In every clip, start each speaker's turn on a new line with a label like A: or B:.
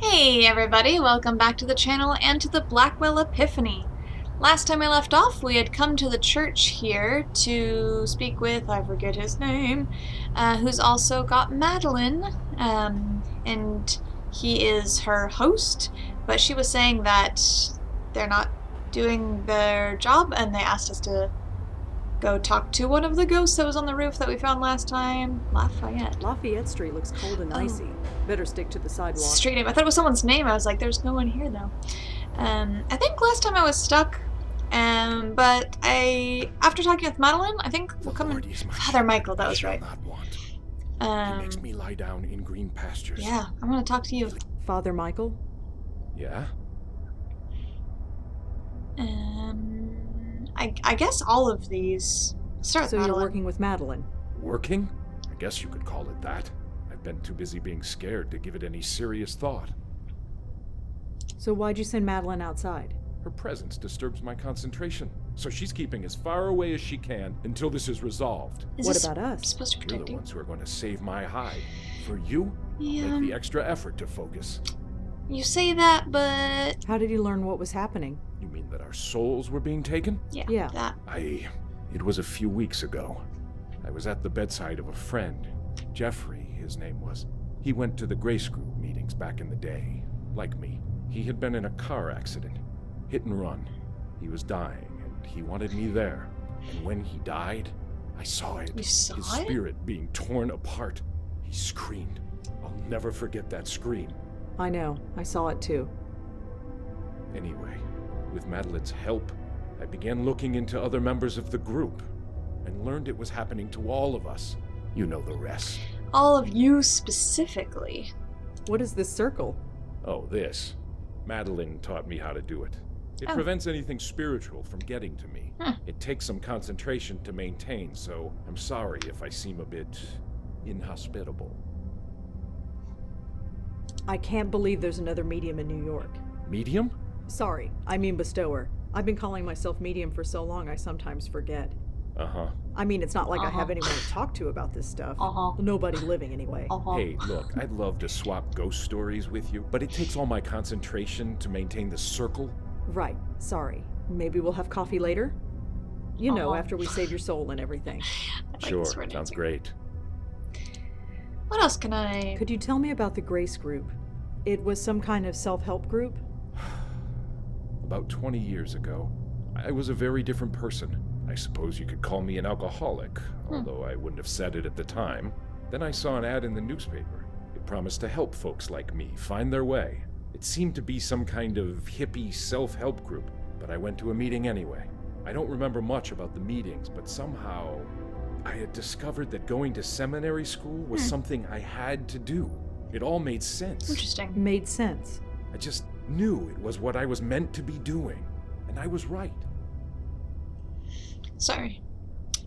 A: Hey everybody, welcome back to the channel and to the Blackwell Epiphany. Last time I left off, we had come to the church here to speak with, I forget his name, who's also got Madeline, and he is her host, but she was saying that they're not doing their job and they asked us to go talk to one of the ghosts that was on the roof that we found last time.
B: Lafayette Street looks cold and icy. Better stick to the sidewalk.
A: Street name. I thought it was someone's name. I was like, there's no one here though. I think last time I was stuck, but after talking with Madeline, I think we'll come in. Father Michael, that was right.
C: He makes me lie down in green pastures.
A: Yeah, I'm gonna talk to you.
B: Father Michael?
C: Yeah?
A: I guess all of these start with
B: So
A: Madeline.
B: you're working with Madeline?
C: Working? I guess you could call it that. I've been too busy being scared to give it any serious thought.
B: So why'd you send Madeline outside?
C: Her presence disturbs my concentration, so she's keeping as far away as she can until this is resolved.
A: Is
B: What
A: this
B: about us?
A: supposed to
C: You're
A: protect
C: the
A: you?
C: ones who are going to save my hide. For you,
A: Yeah.
C: make the extra effort to focus.
A: You say that, but
B: How did you learn what was happening?
C: You mean that our souls were being taken?
B: Yeah.
A: that.
C: It was a few weeks ago. I was at the bedside of a friend. Jeffrey, his name was. He went to the Grace Group meetings back in the day. Like me. He had been in a car accident. Hit and run. He was dying, and he wanted me there. And when he died, I saw it.
A: You saw
C: His
A: it?
C: spirit being torn apart. He screamed. I'll never forget that scream.
B: I know. I saw it too.
C: Anyway, with Madeline's help, I began looking into other members of the group and learned it was happening to all of us. You know the rest.
A: All of you specifically.
B: What is this circle?
C: Oh, this. Madeline taught me how to do it. It
A: Oh.
C: prevents anything spiritual from getting to me.
A: Hmm.
C: It takes some concentration to maintain, so I'm sorry if I seem a bit inhospitable.
B: I can't believe there's another medium in New York.
C: Medium?
B: Sorry, I mean bestower. I've been calling myself medium for so long I sometimes forget.
C: Uh-huh.
B: I mean, it's not like I
A: Uh-huh.
B: have anyone to talk to about this stuff.
A: Uh-huh.
B: Nobody living anyway.
C: Hey, look, I'd love to swap ghost stories with you, but it takes all my concentration to maintain the circle.
B: Right. Sorry. Maybe we'll have coffee later? You know,
A: Uh-huh.
B: after we save your soul and everything.
A: I like
C: Sure,
A: this word
C: sounds
A: answer.
C: great.
A: What else can I...
B: Could you tell me about the Grace Group? It was some kind of self-help group?
C: About 20 years ago, I was a very different person. I suppose you could call me an alcoholic, although I wouldn't have said it at the time. Then I saw an ad in the newspaper. It promised to help folks like me find their way. It seemed to be some kind of hippie self-help group, but I went to a meeting anyway. I don't remember much about the meetings, but somehow I had discovered that going to seminary school was something I had to do. It all made sense.
A: Interesting.
B: Made sense.
C: I just knew it was what I was meant to be doing, and I was right.
A: Sorry.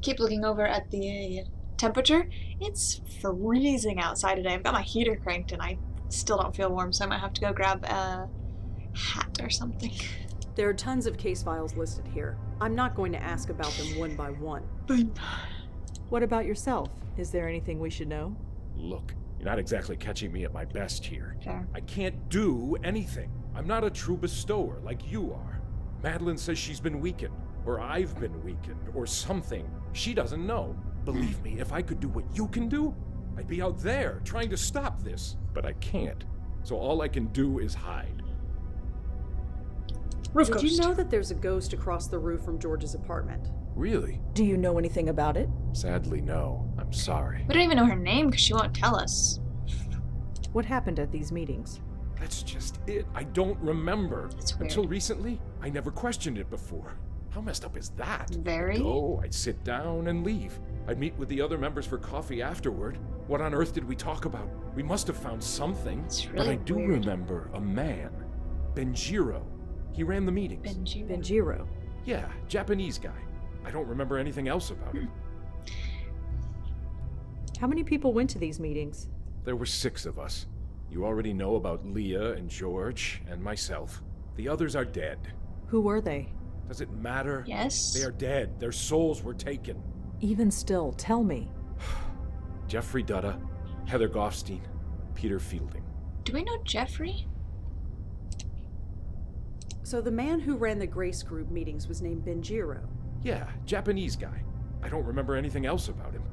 A: Keep looking over at the temperature. It's freezing outside today. I've got my heater cranked and I still don't feel warm, so I might have to go grab a hat or something.
B: There are tons of case files listed here. I'm not going to ask about them one by one. What about yourself? Is there anything we should know?
C: Look, you're not exactly catching me at my best here.
A: Fair.
C: I can't do anything. I'm not a true bestower like you are. Madeline says she's been weakened, or I've been weakened, or something. She doesn't know. Believe me, if I could do what you can do, I'd be out there trying to stop this. But I can't. So all I can do is hide.
A: Roof
B: Did you
A: ghost.
B: know that there's a ghost across the roof from George's apartment?
C: Really?
B: Do you know anything about it?
C: Sadly, no. I'm sorry.
A: We don't even know her name because she won't tell us.
B: What happened at these meetings?
C: That's just it. I don't remember.
A: It's weird.
C: Until recently, I never questioned it before. How messed up is that?
A: Very.
C: I'd go, I'd sit down and leave. I'd meet with the other members for coffee afterward. What on earth did we talk about? We must have found something.
A: It's
C: But
A: really
C: I do
A: weird.
C: remember a man. Benjiro. He ran the meetings.
A: Benji.
B: Benjiro.
C: Yeah, Japanese guy. I don't remember anything else about him.
B: How many people went to these meetings?
C: There were 6 of us. You already know about Leah and George and myself. The others are dead.
B: Who were they?
C: Does it matter?
A: Yes.
C: They are dead. Their souls were taken.
B: Even still, tell me.
C: Jeffrey Dutta, Heather Goffstein, Peter Fielding.
A: Do we know Jeffrey?
B: So the man who ran the Grace Group meetings was named Benjiro.
C: Yeah, Japanese guy. I don't remember anything else about him.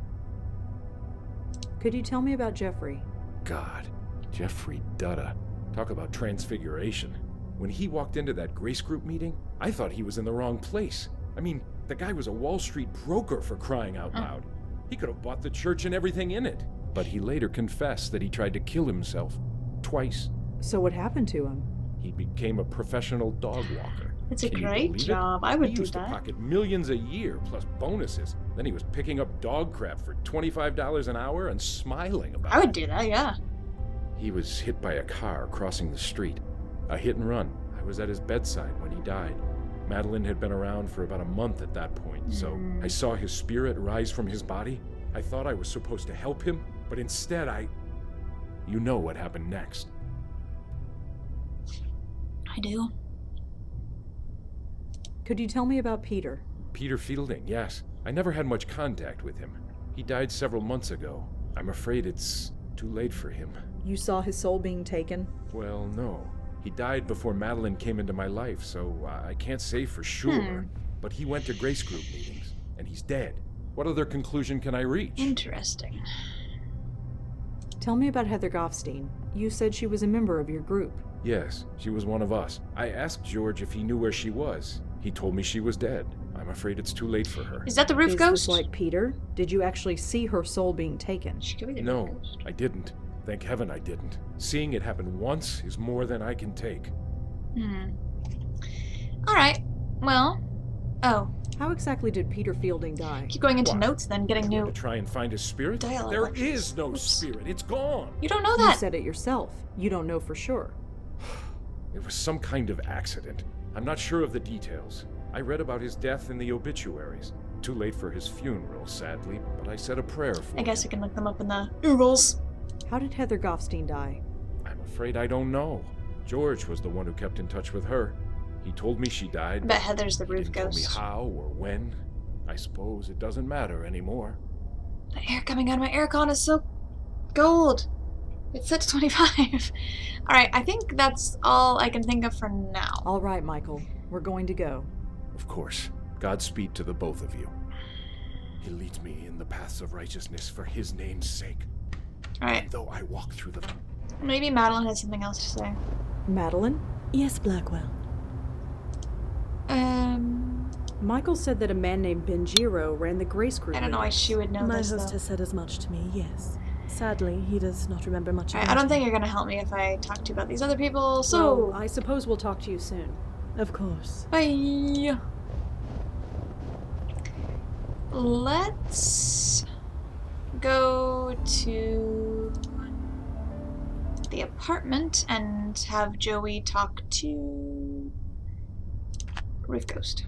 B: Could you tell me about Jeffrey?
C: God, Jeffrey Dutta. Talk about transfiguration. When he walked into that Grace Group meeting, I thought he was in the wrong place. I mean, the guy was a Wall Street broker, for crying out loud. He could have bought the church and everything in it. But he later confessed that he tried to kill himself. Twice.
B: So what happened to him?
C: He became a professional dog walker.
A: It's a
C: Can you
A: great
C: believe it?
A: job. I would
C: He
A: do
C: used to
A: that.
C: pocket millions a year plus bonuses. Then he was picking up dog crap for $25 an hour and smiling about it.
A: I would do that, yeah.
C: He was hit by a car crossing the street. A hit and run. I was at his bedside when he died. Madeline had been around for about a month at that point, so I saw his spirit rise from his body. I thought I was supposed to help him, but instead You know what happened next.
A: I do.
B: Could you tell me about Peter?
C: Peter Fielding, yes. I never had much contact with him. He died several months ago. I'm afraid it's too late for him.
B: You saw his soul being taken?
C: Well, no. He died before Madeline came into my life, so I can't say for sure. But he went to Grace Group meetings, and he's dead. What other conclusion can I reach?
A: Interesting.
B: Tell me about Heather Goffstein. You said she was a member of your group.
C: Yes, she was one of us. I asked George if he knew where she was. He told me she was dead. I'm afraid it's too late for her.
A: Is that the roof
B: Is
A: ghost?
B: this like Peter? Did you actually see her soul being taken?
A: She could be the
C: No,
A: roof ghost.
C: I didn't. Thank heaven I didn't. Seeing it happen once is more than I can take.
A: Alright. Well. Oh.
B: How exactly did Peter Fielding die?
A: Keep going into
C: What?
A: notes then, getting
C: To
A: new.
C: try and find his spirit?
A: Dialogue
C: There
A: options.
C: is no
A: Oops.
C: spirit. It's gone.
A: You don't know
B: You
A: that.
B: said it yourself. You don't know for sure.
C: It was some kind of accident. I'm not sure of the details. I read about his death in the obituaries. Too late for his funeral, sadly, but I said a prayer for
A: I guess I
C: him.
A: can look them up in the Oogles.
B: How did Heather Goffstein die?
C: I'm afraid I don't know. George was the one who kept in touch with her. He told me she died.
A: I bet Heather's the
C: He
A: roof
C: didn't tell me
A: ghost.
C: how or when. I suppose it doesn't matter anymore.
A: The air coming out of my aircon is so gold. It's set to 25. Alright, I think that's all I can think of for now.
B: All right, Michael. We're going to go.
C: Of course. Godspeed to the both of you. He leads me in the paths of righteousness for his name's sake.
A: Alright,
C: Though I walk through the...
A: maybe Madeline has something else to say.
B: Madeline?
D: Yes, Blackwell.
B: Michael said that a man named Benjiro ran the Grace Group.
A: I don't know why she would know
D: My
A: this,
D: host
A: though.
D: has said as much to me, yes. Sadly, he does not remember much
A: Alright,
D: about
A: I don't think
D: me.
A: you're gonna help me if I talk to you about these other people, so...
B: Well, I suppose we'll talk to you soon.
D: Of course.
A: Bye! Let's go to the apartment and have Joey talk to Roof Ghost.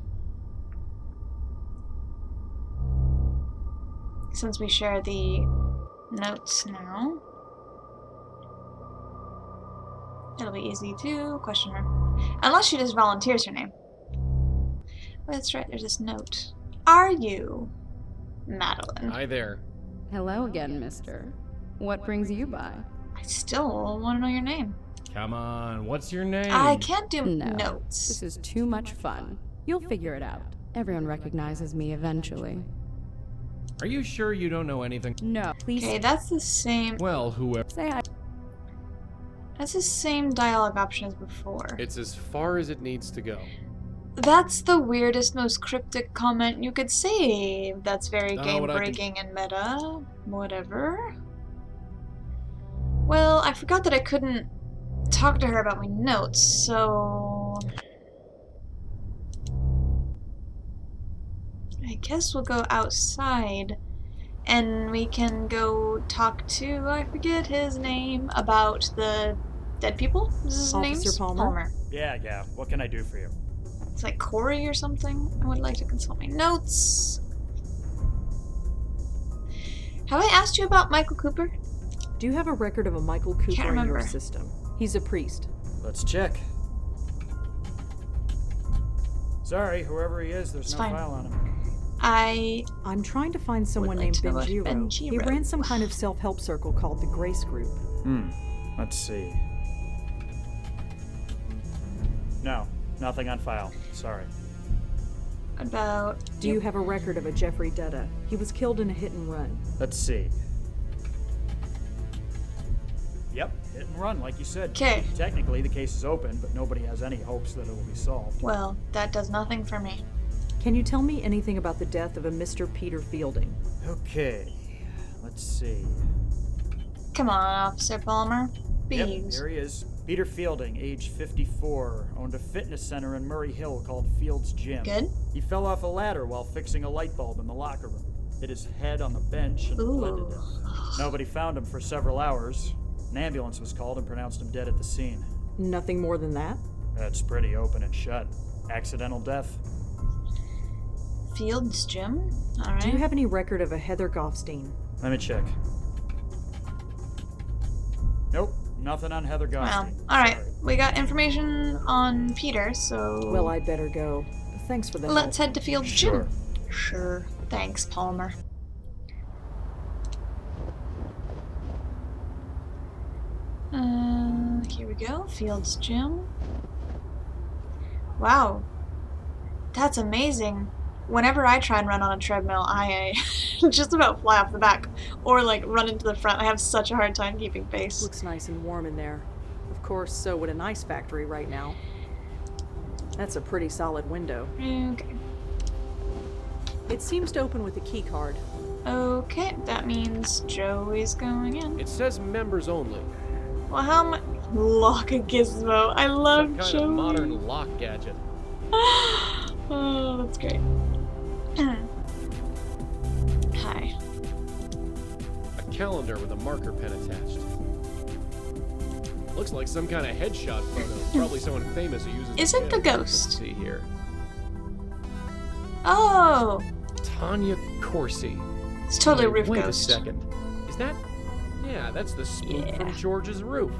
A: Since we share the notes now, it'll be easy to question her. Unless she just volunteers her name. Oh, that's right, there's this note. Are you Madeline?
E: Hi there.
F: Hello again, mister. What brings you by?
A: I still want to know your name.
E: Come on, what's your name?
A: I can't do
F: No.
A: notes.
F: This is too much fun. You'll figure it out. Everyone recognizes me eventually.
E: Are you sure you don't know anything?
F: No, please
A: Okay, that's the same.
E: Well, whoever.
F: say I.
A: That's the same dialogue option as before.
E: It's as far as it needs to go.
A: That's the weirdest, most cryptic comment you could say. That's very
E: What I
A: game
E: can-
A: breaking and meta. Whatever. Well, I forgot that I couldn't talk to her about my notes, so I guess we'll go outside and we can go talk to, I forget his name, about the dead people? Is his name?
B: Officer Palmer?
G: Yeah. What can I do for you?
A: It's like Corey or something. I would like to consult my notes. Have I asked you about Michael Cooper?
B: Do you have a record of a Michael Cooper in
A: remember.
B: your system? He's a priest.
G: Let's check. Sorry, whoever he is, there's
A: It's
G: no
A: fine.
G: file on him.
B: I'm trying to find someone
A: like
B: named
A: to know about
B: Benjiro. He
A: Benjiro.
B: ran some kind of self-help circle called the Grace Group.
G: Let's see. No, nothing on file. Sorry.
A: About...
B: Do you have a record of a Jeffrey Dutta? He was killed in a hit and run.
G: Let's see. Yep, hit and run, like you said.
A: Okay.
G: Technically, the case is open, but nobody has any hopes that it will be solved.
A: Well, that does nothing for me.
B: Can you tell me anything about the death of a Mr. Peter Fielding?
G: Okay, let's see.
A: Come on, Officer Palmer.
G: Yep,
A: Beeves.
G: here he is. Peter Fielding, age 54, owned a fitness center in Murray Hill called Field's Gym.
A: Good.
G: He fell off a ladder while fixing a light bulb in the locker room. Hit his head on the bench and blended him. Nobody found him for several hours. An ambulance was called and pronounced him dead at the scene.
B: Nothing more than that?
G: That's pretty open and shut. Accidental death.
A: Field's Gym? Alright.
B: Do you have any record of a Heather Goffstein?
G: Let me check. Nope, nothing on Heather
A: Well,
G: Goffstein.
A: alright.
G: Sorry.
A: We got information on Peter, so...
B: Well, I'd better go. Thanks for the
A: let's
B: help.
A: head to Field's
G: Sure.
A: Gym. Sure. Thanks, Palmer. Here we go. Field's Gym. Wow. That's amazing. Whenever I try and run on a treadmill, I just about fly off the back or like run into the front. I have such a hard time keeping pace.
B: Looks nice and warm in there. Of course, so would an ice factory right now. That's a pretty solid window.
A: Okay.
B: It seems to open with a key card.
A: Okay, that means Joey's going in.
E: It says members only.
A: Well, how much? Lock a gizmo. I love
E: Some kind
A: Joey.
E: of modern lock gadget.
A: Oh, that's great. Hi.
E: A calendar with a marker pen attached. Looks like some kind of headshot photo. Probably someone famous who uses.
A: Is it the
E: pen.
A: ghost?
E: Let's see here.
A: Oh,
E: Tanya Corsi.
A: it's totally
E: Wait,
A: Roof
E: wait
A: Ghost.
E: a second. Is that? Yeah, that's the spook
A: Yeah.
E: from George's roof.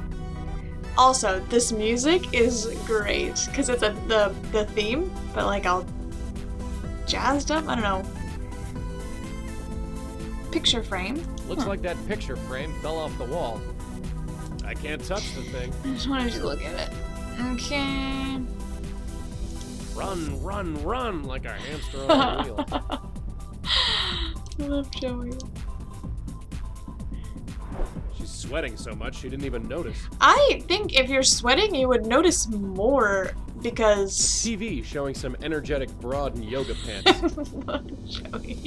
A: Also, this music is great because it's the theme, but like all jazzed up. I don't know. Picture frame.
E: Looks
A: Huh.
E: like that picture frame fell off the wall. I can't touch the thing.
A: I just wanted to look at it. Okay.
E: Run, run, run like a hamster on a wheel.
A: I love Joey.
E: She's sweating so much she didn't even notice.
A: I think if you're sweating, you would notice more because.
E: TV showing some energetic broad in yoga pants.
A: Joey.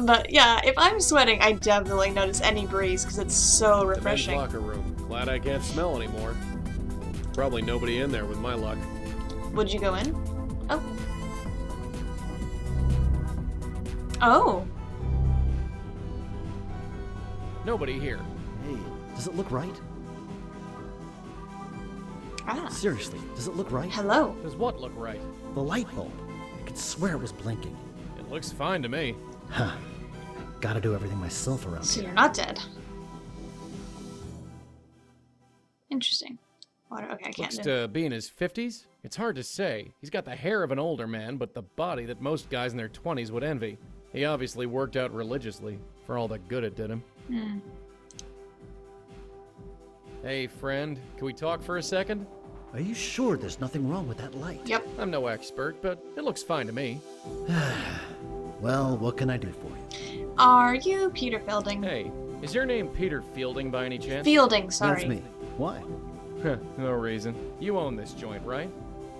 A: But yeah, if I'm sweating, I definitely notice any breeze because it's so
E: The men's
A: refreshing.
E: locker room. Glad I can't smell anymore. Probably nobody in there with my luck.
A: Would you go in? Oh. Oh.
E: Nobody here.
H: Hey, does it look right?
A: Ah.
H: Seriously, does it look right?
A: Hello.
E: Does what look right?
H: The light bulb. I could swear it was blinking.
E: It looks fine to me.
H: Huh. Gotta do everything myself around
A: So
H: here.
A: you're not dead. Interesting. Water. Okay, I can't
E: Looks
A: do it.
E: to be in his 50s. It's hard to say. He's got the hair of an older man, but the body that most guys in their 20s would envy. He obviously worked out religiously, for all the good it did him.
A: Hmm.
E: Hey, friend, can we talk for a second?
H: Are you sure there's nothing wrong with that light?
A: Yep.
E: I'm no expert, but it looks fine to me.
H: Well, what can I do for you?
A: Are you Peter Fielding?
E: Hey, is your name Peter Fielding by any chance?
A: Fielding, sorry.
H: That's me. Why?
E: No reason. You own this joint, right?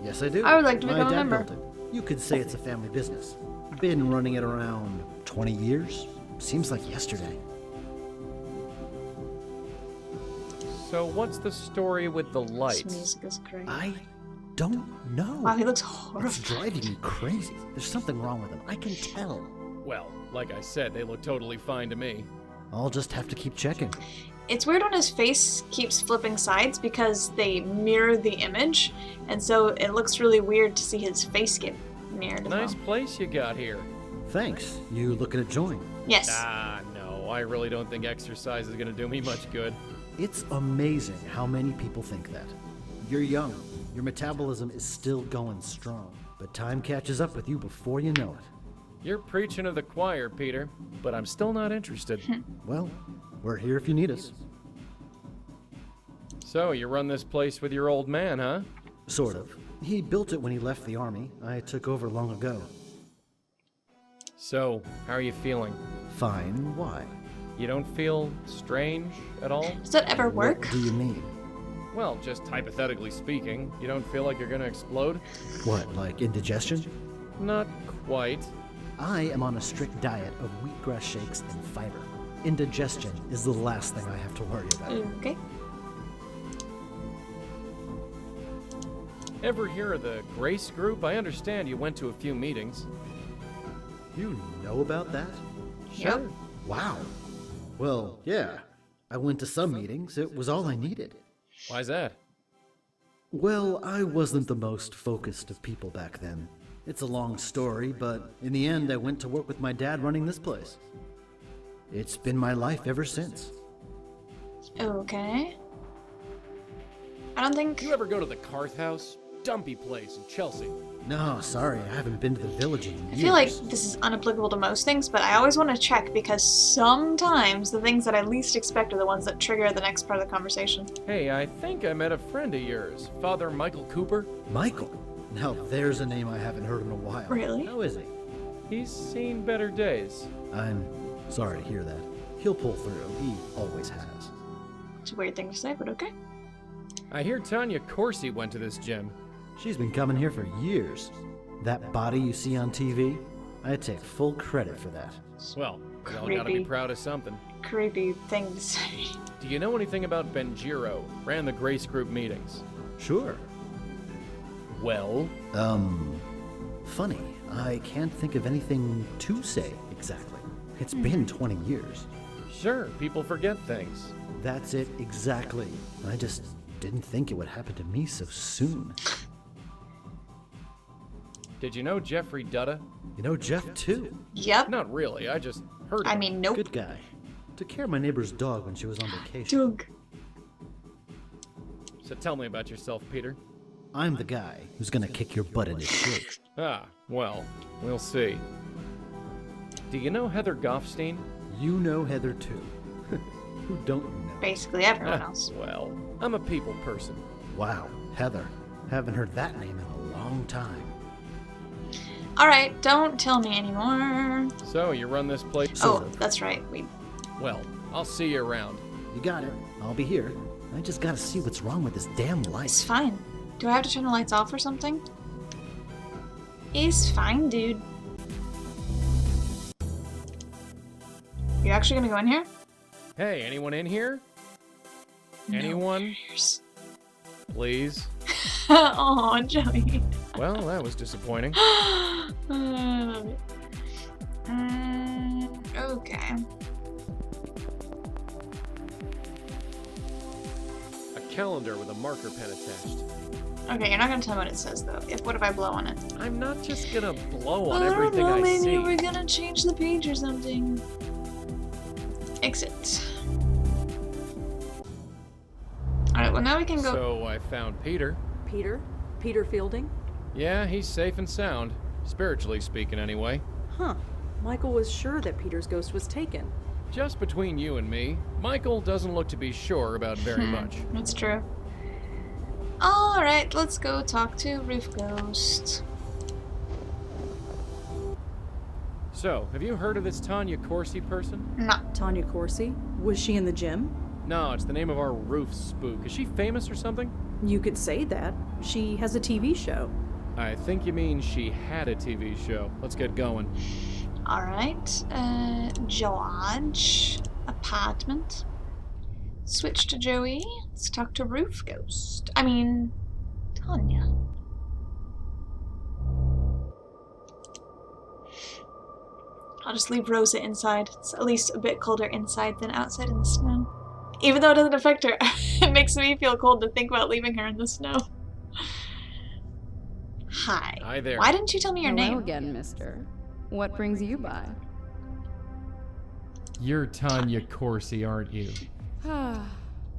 H: Yes, I do.
A: I would like to
H: My
A: become a
H: dad
A: member.
H: built it. You could say it's a family business. Been running it around 20 years. Seems like yesterday.
E: So what's the story with the
A: This
E: lights?
A: music is great.
H: I don't know.
A: Wow, he looks
H: It's
A: horrified.
H: driving me crazy. There's something wrong with him. I can tell.
E: Well, like I said, they look totally fine to me.
H: I'll just have to keep checking.
A: It's weird when his face keeps flipping sides because they mirror the image, and so it looks really weird to see his face get mirrored as
E: Nice
A: well.
E: place you got here.
H: Thanks. You looking to join?
A: Yes.
E: Ah, no, I really don't think exercise is gonna do me much good.
H: It's amazing how many people think that. You're young. Your metabolism is still going strong. But time catches up with you before you know it.
E: You're preaching to the choir, Peter, but I'm still not interested.
H: Well, we're here if you need us.
E: So, you run this place with your old man, huh?
H: Sort of. He built it when he left the army. I took over long ago.
E: So, how are you feeling?
H: Fine. Why?
E: You don't feel strange at all?
A: Does that ever work?
H: What do you mean?
E: Well, just hypothetically speaking, you don't feel like you're gonna explode?
H: What, like indigestion?
E: Not quite.
H: I am on a strict diet of wheatgrass shakes and fiber. Indigestion is the last thing I have to worry about.
A: Okay.
E: Ever hear of the Grace Group? I understand you went to a few meetings.
H: You know about that?
A: Yep.
H: Wow. Well, yeah. I went to some meetings. It was all I needed.
E: Why's that?
H: Well, I wasn't the most focused of people back then. It's a long story, but in the end, I went to work with my dad running this place. It's been my life ever since.
A: Okay. I don't think...
E: You ever go to the Carth House? Dumpy place in Chelsea.
H: No, sorry, I haven't been to the village in years.
A: I feel like this is unapplicable to most things, but I always want to check because sometimes the things that I least expect are the ones that trigger the next part of the conversation.
E: Hey, I think I met a friend of yours, Father Michael Cooper.
H: Michael? Now there's a name I haven't heard in a while.
A: Really?
H: How is he?
E: He's seen better days.
H: I'm sorry to hear that. He'll pull through. He always has.
A: It's a weird thing to say, but okay.
E: I hear Tanya Corsi went to this gym.
H: She's been coming here for years. That body you see on TV, I take full credit for that.
E: Well, y'all gotta be
A: Creepy.
E: proud of something.
A: Creepy thing to say.
E: Do you know anything about Benjiro? Ran the Grace Group meetings.
H: Sure.
E: Well?
H: Funny. I can't think of anything to say exactly. It's been 20 years.
E: Sure, people forget things.
H: That's it exactly. I just didn't think it would happen to me so soon.
E: Did you know Jeffrey Dutta?
H: You know Jeff too.
A: Yep.
E: Not really, I just heard of
A: I
E: him.
A: mean, nope.
H: Good guy. Took care of my neighbor's dog when she was on vacation.
A: Doug.
E: So tell me about yourself, Peter.
H: I'm the guy who's gonna kick your butt in his shake.
E: Ah, well, we'll see. Do you know Heather Goffstein?
H: You know Heather too. Who don't know?
A: Basically everyone else.
E: Well, I'm a people person.
H: Wow, Heather. Haven't heard that name in a long time.
A: Alright, don't tell me anymore.
E: So, you run this place?
A: Oh, that's right.
E: Well, I'll see you around.
H: You got it. I'll be here. I just gotta see what's wrong with this damn
A: It's
H: light.
A: fine. Do I have to turn the lights off or something? It's fine, dude. You actually gonna go in here?
E: Hey, anyone in here? Anyone? Please?
A: Oh, Joey.
E: Well, that was disappointing.
A: Okay.
E: A calendar with a marker pen attached.
A: Okay, you're not gonna tell me what it says though. What if I blow on it?
E: I'm not just gonna blow on
A: I don't
E: everything
A: know,
E: I
A: maybe
E: see.
A: we're gonna change the page or something. Exit. Alright, well now we can go.
E: So I found Peter.
B: Peter? Peter Fielding?
E: Yeah, he's safe and sound. Spiritually speaking, anyway.
B: Huh. Michael was sure that Peter's ghost was taken.
E: Just between you and me, Michael doesn't look to be sure about very much.
A: That's true. Alright, let's go talk to Roof Ghost.
E: So, have you heard of this Tanya Corsi person?
A: No.
B: Tanya Corsi? Was she in the gym?
E: No, it's the name of our roof spook. Is she famous or something?
B: You could say that. She has a TV show.
E: I think you mean she had a TV show. Let's get going.
A: Alright, George. Apartment. Switch to Joey. Let's talk to Roof Ghost. I mean, Tanya. I'll just leave Rosa inside. It's at least a bit colder inside than outside in the snow. Even though it doesn't affect her, it makes me feel cold to think about leaving her in the snow. Hi.
E: Hi there.
A: Why didn't you tell me your
F: Hello
A: name?
F: again, mister. What brings you by?
E: You're Tanya Corsi, aren't you?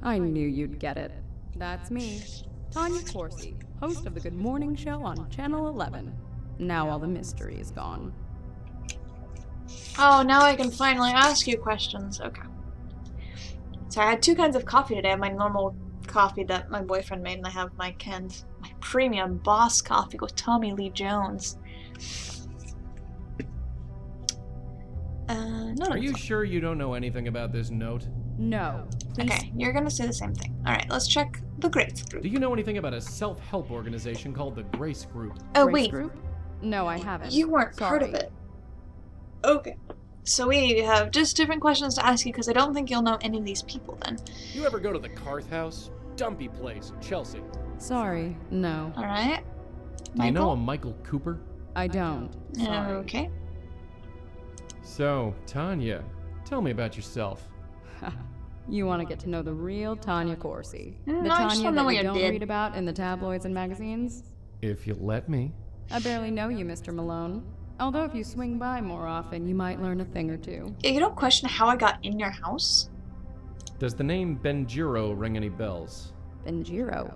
F: I knew you'd get it. That's me, Tanya Corsi, host of the Good Morning Show on Channel 11. Now all the mystery is gone.
A: Oh, now I can finally ask you questions. Okay. So I had two kinds of coffee today. I have my normal coffee that my boyfriend made, and I have my premium Boss coffee with Tommy Lee Jones. No.
E: Are you sure you don't know anything about this note?
F: No. Please.
A: Okay, you're gonna say the same thing. Alright, let's check the Grace Group.
E: Do you know anything about a self-help organization called the Grace Group?
A: Oh,
F: Grace
A: wait.
F: Group? No, I haven't.
A: You weren't part of
F: Sorry.
A: it. Okay. So we have just different questions to ask you because I don't think you'll know any of these people then.
E: You ever go to the Carth House? Dumpy place in Chelsea.
F: Sorry. No.
A: Alright.
E: Do you know a Michael Cooper?
F: I don't. Sorry.
A: Okay.
E: So, Tanya, tell me about yourself.
F: You want to get to know the real Tanya Corsi. The
A: I just
F: Tanya
A: wanna know
F: that
A: what
F: you
A: you
F: don't
A: did.
F: read about in the tabloids and magazines?
E: If you let me.
F: I barely know you, Mr. Malone. Although if you swing by more often, you might learn a thing or two.
A: Yeah, you don't question how I got in your house?
E: Does the name Benjiro ring any bells?
F: Benjiro?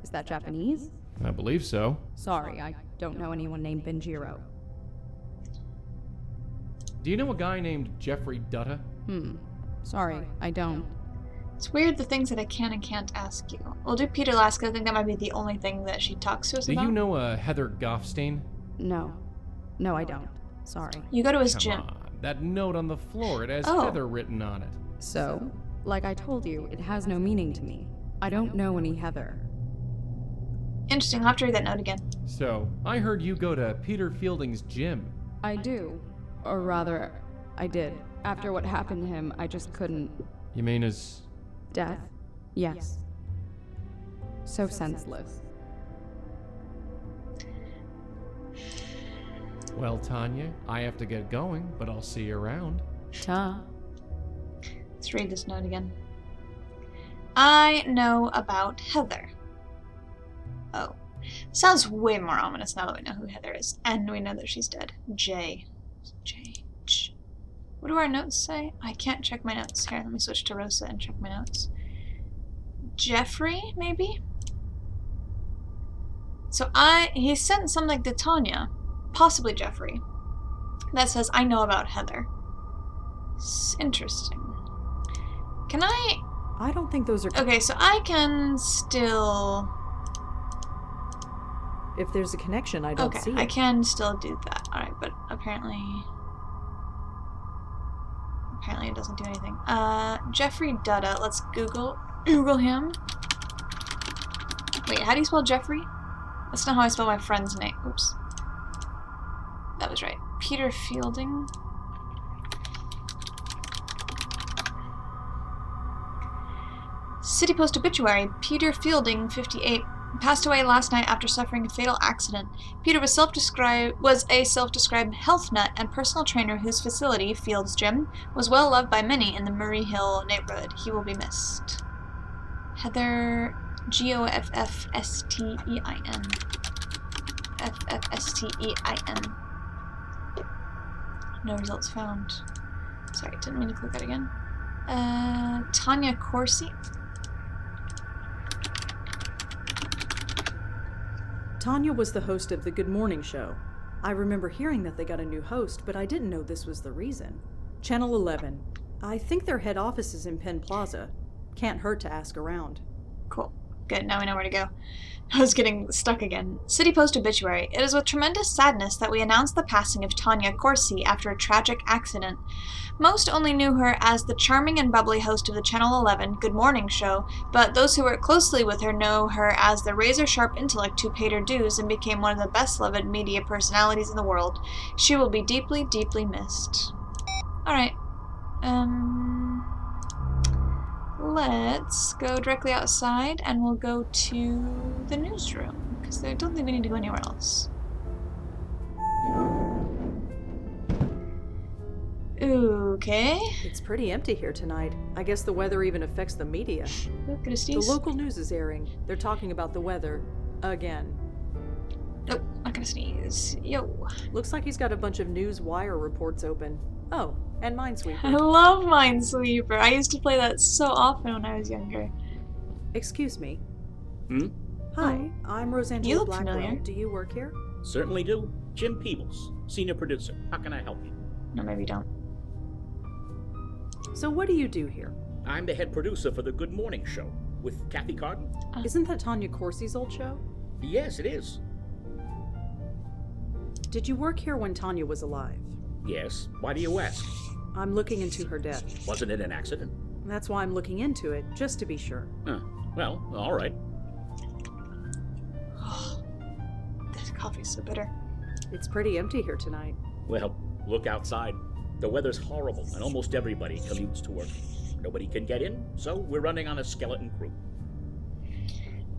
F: Is that Japanese?
E: I believe so.
F: Sorry, I don't know anyone named Benjiro.
E: Do you know a guy named Jeffrey Dutta?
F: Sorry, I don't.
A: It's weird the things that I can and can't ask you. We'll do Peter last because I think that might be the only thing that she talks to us
E: Do
A: about.
E: you know a Heather Goffstein?
F: No. No, I don't. Sorry.
A: You go to his
E: Come
A: gym.
E: on, that note on the floor, it has
A: Oh.
E: Heather written on it.
F: So, like I told you, it has no meaning to me. I don't know any Heather.
A: Interesting, I'll have to read that note again.
E: So, I heard you go to Peter Fielding's gym.
F: I do. Or rather, I did. After what happened to him, I just couldn't.
E: You mean his...
F: Death? Yes. So senseless.
E: Well, Tanya, I have to get going, but I'll see you around.
F: Ta.
A: Let's read this note again. I know about Heather. Oh. Sounds way more ominous now that we know who Heather is. And we know that she's dead. J. What do our notes say? I can't check my notes. Here, let me switch to Rosa and check my notes. Jeffrey, maybe? So he sent something to Tanya, possibly Jeffrey, that says, I know about Heather. It's interesting. Can I...
B: I don't think those are...
A: Okay, so I can still...
B: If there's a connection, I don't see
A: Okay, I
B: it.
A: can still do that. Alright, but apparently it doesn't do anything. Jeffrey Dutta, let's Google him. Wait, how do you spell Jeffrey? That's not how I spell my friend's name. Oops. That was right. Peter Fielding. City Post obituary. Peter Fielding, 58, passed away last night after suffering a fatal accident. Peter was a self-described health nut and personal trainer whose facility, Field's Gym, was well loved by many in the Murray Hill neighborhood. He will be missed. Heather Goffstein. Ffstein. No results found. Sorry, didn't mean to click that again. Tanya Corsi.
B: Tanya was the host of the Good Morning Show. I remember hearing that they got a new host, but I didn't know this was the reason. Channel 11. I think their head office is in Penn Plaza. Can't hurt to ask around.
A: Cool. Good, now we know where to go. I was getting stuck again. City Post obituary. It is with tremendous sadness that we announce the passing of Tanya Corsi after a tragic accident. Most only knew her as the charming and bubbly host of the Channel 11 Good Morning Show, but those who work closely with her know her as the razor-sharp intellect who paid her dues and became one of the best-loved media personalities in the world. She will be deeply, deeply missed. Alright. Let's go directly outside and we'll go to the newsroom, because I don't think we need to go anywhere else. Okay.
B: It's pretty empty here tonight. I guess the weather even affects the media.
A: Look at a
B: The
A: sneeze.
B: local news is airing. They're talking about the weather. Again.
A: Nope, not gonna sneeze. Yo.
B: Looks like he's got a bunch of news wire reports open. Oh, and
A: I
B: Minesweeper.
A: love Minesweeper. I used to play that so often when I was younger.
B: Excuse me.
I: Hi,
B: I'm Rosangela
A: You look
B: Blackwell.
A: familiar.
B: Do you work here?
I: certainly do. Jim Peebles, senior producer. How can I help you?
A: No, maybe don't.
B: So what do you do here?
I: I'm the head producer for the Good Morning Show. with Kathy Carden?
B: Isn't that Tanya Corsi's old show?
I: Yes, it is.
B: Did you work here when Tanya was alive?
I: Yes. Why do you ask?
B: I'm looking into her death.
I: Wasn't it an accident?
B: That's why I'm looking into it, just to be sure.
I: Well, all right.
A: This coffee's so bitter.
B: It's pretty empty here tonight.
I: Well, look outside. The weather's horrible, and almost everybody commutes to work. Nobody can get in, so we're running on a skeleton crew.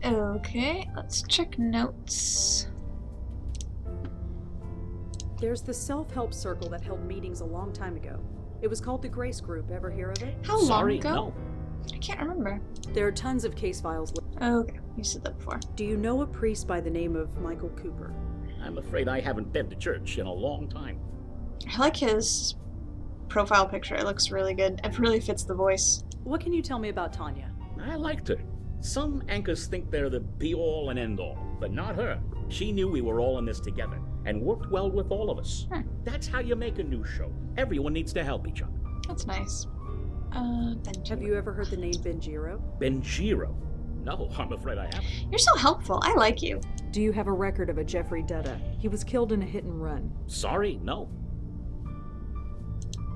A: Okay, let's check notes.
B: There's the self-help circle that held meetings a long time ago. It was called the Grace Group. Ever hear of it?
A: How long
I: Sorry,
A: ago?
I: no.
A: I can't remember.
B: There are tons of case files.
A: Okay, you said that before.
B: Do you know a priest by the name of Michael Cooper?
I: I'm afraid I haven't been to church in a long time.
A: I like his profile picture. It looks really good. It really fits the voice.
B: What can you tell me about Tanya?
I: I liked her. Some anchors think they're the be-all and end-all, but not her. She knew we were all in this together, and worked well with all of us. That's how you make a new show. Everyone needs to help each other.
A: That's nice. Benji.
B: Have you ever heard the name Benjiro?
I: Benjiro? No, I'm afraid I haven't.
A: You're so helpful. I like you.
B: Do you have a record of a Jeffrey Dutta? He was killed in a hit and run.
I: Sorry, no.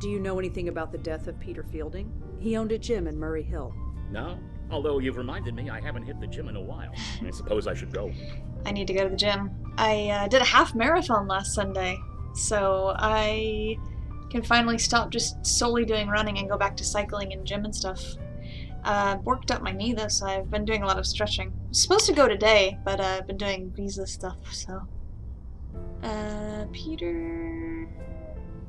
B: Do you know anything about the death of Peter Fielding? He owned a gym in Murray Hill.
I: No. Although you've reminded me I haven't hit the gym in a while. I suppose I should go.
A: I need to go to the gym. I did a half marathon last Sunday, so I can finally stop just solely doing running and go back to cycling and gym and stuff. Worked up my knee though, so I've been doing a lot of stretching. I was supposed to go today, but I've been doing visa stuff, so. Peter...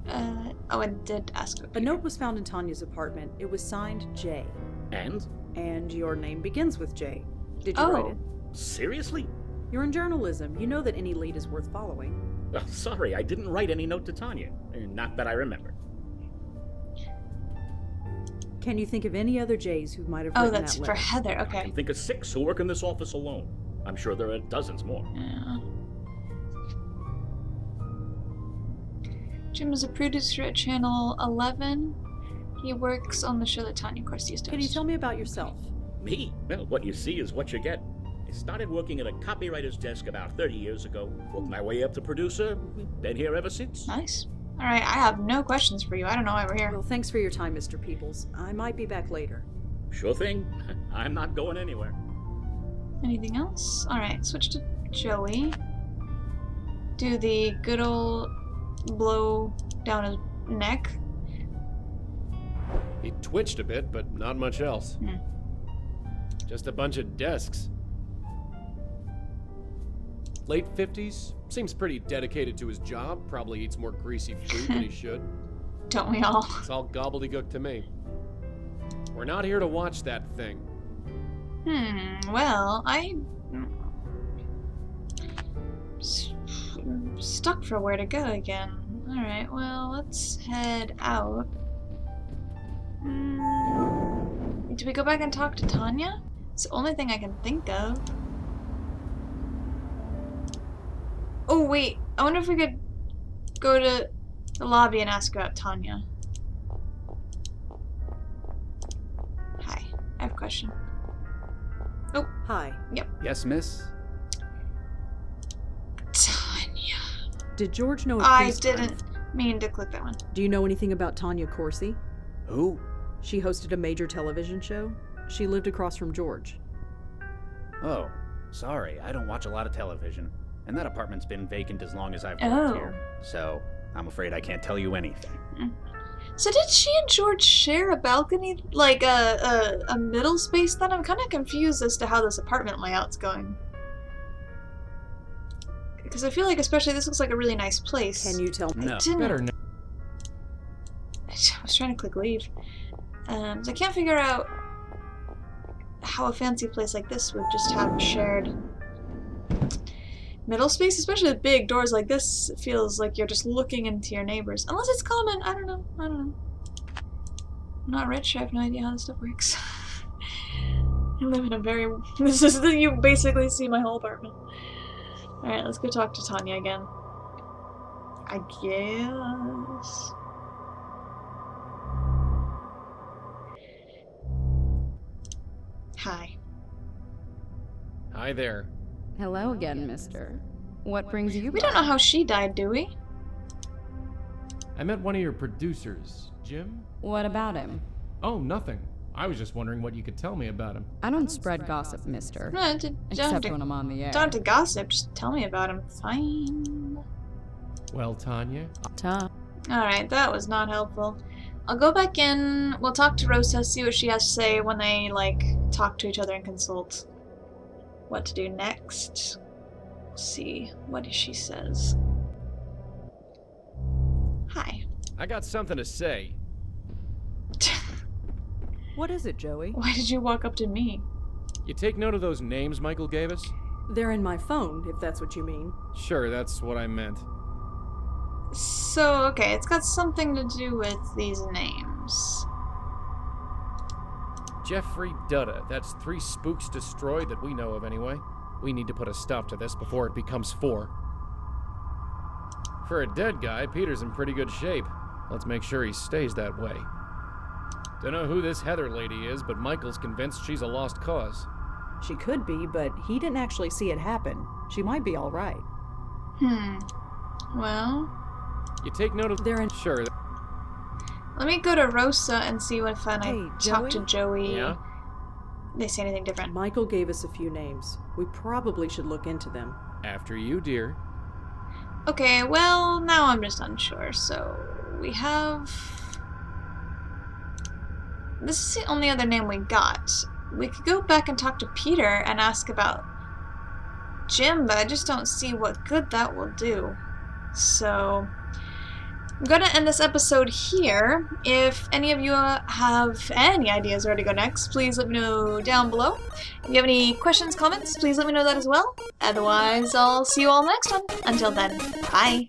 A: oh, I did ask about
B: A
A: Peter.
B: note was found in Tanya's apartment. It was signed J.
I: And?
B: And your name begins with J. Did you write it?
I: Seriously?
B: You're in journalism. You know that any lead is worth following.
I: Oh, sorry, I didn't write any note to Tanya. Not that I remember.
B: Can you think of any other J's who might have
A: Oh,
B: written
A: that's
B: that
A: for
B: letter?
A: Heather.
I: I
A: Okay.
I: can think of 6 who work in this office alone. I'm sure there are dozens more.
A: Yeah. Jim is a producer at Channel 11. He works on the show that Tanya Corsi used to
B: Can you
A: host.
B: tell me about yourself?
I: Me? Well, what you see is what you get. I started working at a copywriter's desk about 30 years ago. Worked my way up to producer. Been here ever since.
A: Nice. Alright, I have no questions for you. I don't know why we're here.
B: Well, thanks for your time, Mr. Peoples. I might be back later.
I: Sure thing. I'm not going anywhere.
A: Anything else? Alright, switch to Joey. Do the good old blow down his neck.
E: He twitched a bit, but not much else. Just a bunch of desks. Late 50s, seems pretty dedicated to his job, probably eats more greasy food than he should.
A: Don't we all?
E: It's all gobbledygook to me. We're not here to watch that thing.
A: Well, stuck for where to go again. Alright, well, let's head out. Do we go back and talk to Tanya? It's the only thing I can think of. Oh, wait. I wonder if we could go to the lobby and ask about Tanya. Hi. I have a question. Oh.
B: Hi.
A: Yep.
J: Yes, miss?
A: Tanya.
B: Did George know a
A: I
B: priest?
A: didn't mean to click that one.
B: Do you know anything about Tanya Corsi?
J: Who?
B: She hosted a major television show. She lived across from George.
J: Oh, sorry, I don't watch a lot of television. And that apartment's been vacant as long as I've lived here. So, I'm afraid I can't tell you anything.
A: So did she and George share a balcony? Like a middle space then? I'm kind of confused as to how this apartment layout's going. Because I feel like especially this looks like a really nice place.
B: Can you tell me?
J: No.
E: Better know.
A: I was trying to click leave. So I can't figure out how a fancy place like this would just have a shared middle space, especially with big doors like this. It feels like you're just looking into your neighbors. Unless it's common. I don't know. I'm not rich. I have no idea how this stuff works. I live in a very... This is... You basically see my whole apartment. Alright, let's go talk to Tanya again. I guess... Hi.
E: Hi there.
F: Hello again, mister. What brings you
A: We
F: back?
A: don't know how she died, do we?
E: I met one of your producers, Jim?
F: What about him?
E: Oh, nothing. I was just wondering what you could tell me about him.
F: I don't spread gossip, mister.
A: No, don't have
F: Except
A: to,
F: when I'm on the air.
A: don't have to gossip. Just tell me about him. Fine.
E: Well, Tanya,
F: Tom.
A: Alright, that was not helpful. I'll go back in. We'll talk to Rosa, see what she has to say when they, like, talk to each other and consult what to do next. See what she says. Hi.
E: I got something to say.
B: What is it, Joey?
A: Why did you walk up to me?
E: You take note of those names Michael gave us?
B: They're in my phone, if that's what you mean.
E: Sure, that's what I meant.
A: So, okay, it's got something to do with these names.
E: Jeffrey Dutta. That's 3 spooks destroyed that we know of anyway. We need to put a stop to this before it becomes 4. For a dead guy, Peter's in pretty good shape. Let's make sure he stays that way. Dunno who this Heather lady is, but Michael's convinced she's a lost cause.
B: She could be, but he didn't actually see it happen. She might be all right.
A: Well,
E: You take note of...
B: They're in...
E: Sure.
A: let me go to Rosa and see if when I
B: Hey,
A: talk to Joey,
E: Yeah?
A: they say anything different.
B: Michael gave us a few names. We probably should look into them.
E: After you, dear.
A: Okay, well, now I'm just unsure. So, we have... This is the only other name we got. We could go back and talk to Peter and ask about Jim, but I just don't see what good that will do. So, I'm going to end this episode here. If any of you have any ideas where to go next, please let me know down below. If you have any questions, comments, please let me know that as well. Otherwise, I'll see you all next time. Until then, bye!